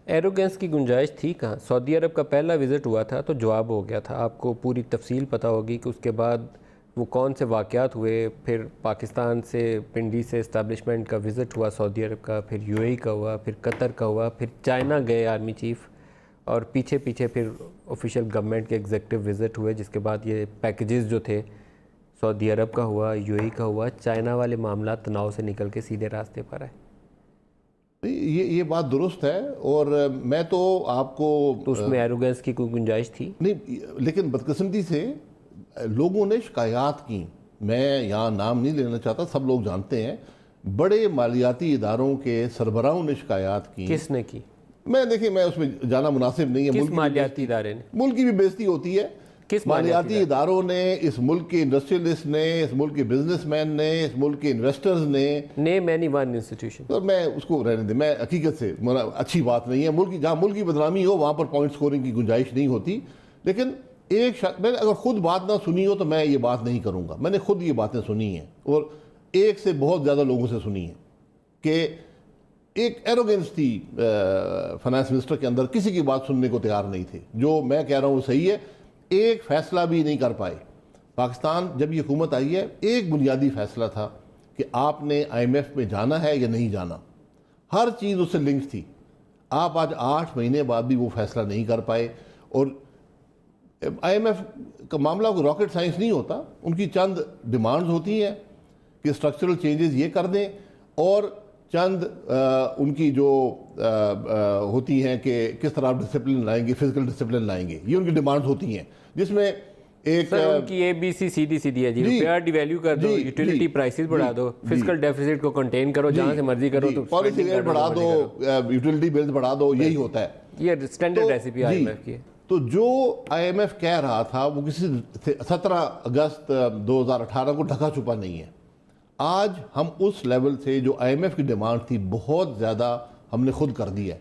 Arrogance کی گنجائش تھی کہاں؟ سعودی عرب کا پہلا وزٹ ہوا تھا تو جواب ہو گیا تھا. آپ کو پوری تفصیل پتہ ہوگی کہ اس کے بعد وہ کون سے واقعات ہوئے. پھر پاکستان سے پنڈی سے اسٹیبلشمنٹ کا وزٹ ہوا سعودی عرب کا, پھر یو اے کا ہوا, پھر قطر کا ہوا, پھر چائنا گئے آرمی چیف, اور پیچھے پیچھے پھر آفیشیل گورنمنٹ کے ایگزیکٹو وزٹ ہوئے, جس کے بعد یہ پیکیجز جو تھے سعودی عرب کا ہوا, یو اے کا ہوا. چائنا والے معاملات تناؤ سے نکل کے سیدھے راستے پر آئے. یہ بات درست ہے, اور میں تو آپ کو تو اس میں ایروگنس کی کوئی گنجائش تھی نہیں, لیکن بدقسمتی سے لوگوں نے شکایات کی. میں یہاں نام نہیں لینا چاہتا, سب لوگ جانتے ہیں. بڑے مالیاتی اداروں کے سربراہوں نے شکایات کی. کس نے کی؟ دیکھیں میں اس میں جانا مناسب نہیں ہے. کس مالیاتی ادارے نے؟ ملک کی بھی بےزتی ہوتی ہے. کس مالیاتی اداروں نے, اس ملک کے انڈسٹریلسٹ نے, اس ملک کے بزنس مین نے, اس ملک کے انویسٹرز نے. Name any one institution. میں اس کو رہنے دیں, میں حقیقت سے اچھی بات نہیں ہے. جہاں ملک کی بدنامی ہو وہاں پر پوائنٹ سکورنگ کی گنجائش نہیں ہوتی. لیکن ایک شخص, میں نے اگر خود بات نہ سنی ہو تو میں یہ بات نہیں کروں گا. میں نے خود یہ باتیں سنی ہیں, اور ایک سے بہت زیادہ لوگوں سے سنی ہیں, کہ ایک ایروگنس تھی فائنانس منسٹر کے اندر. کسی کی بات سننے کو تیار نہیں تھے. جو میں کہہ رہا ہوں وہ صحیح ہے. ایک فیصلہ بھی نہیں کر پائے. پاکستان جب یہ حکومت آئی ہے, ایک بنیادی فیصلہ تھا کہ آپ نے آئی ایم ایف میں جانا ہے یا نہیں جانا. ہر چیز اس سے لنک تھی. آپ آج 8 مہینے بعد بھی وہ فیصلہ نہیں کر پائے. اور آئی ایم ایف کا معاملہ کوئی راکٹ سائنس نہیں ہوتا. ان کی چند ڈیمانڈز ہوتی ہیں کہ اسٹرکچرل چینجز یہ کر دیں, اور چند ان کی جو ہوتی ہیں کہ کس طرح ڈسپلن لائیں گے, فزیکل ڈسپلن لائیں گے. یہ ان کی ڈیمانڈز ہوتی ہیں, جس میں ایک ان کی اے بی سی سیدھی ہے جی. روپیہ ڈی ویلیو کر دو, یوٹیلیٹی پرائسز بڑھا دو, فزیکل ڈیفیسٹ کو کنٹین کرو, جہاں سے مرضی کرو, تو پالیسی ریٹ بڑھا دو, یوٹیلیٹی بلز بڑھا دو. یہی ہوتا ہے. یہ standard recipe I M F کی ہے. تو جو آئی ایم ایف کہہ رہا تھا وہ کسی 17 اگست 2018 کو ڈھکا چھپا نہیں ہے. آج ہم اس لیول سے جو آئی ایم ایف کی ڈیمانڈ تھی بہت زیادہ ہم نے خود کر دی ہے.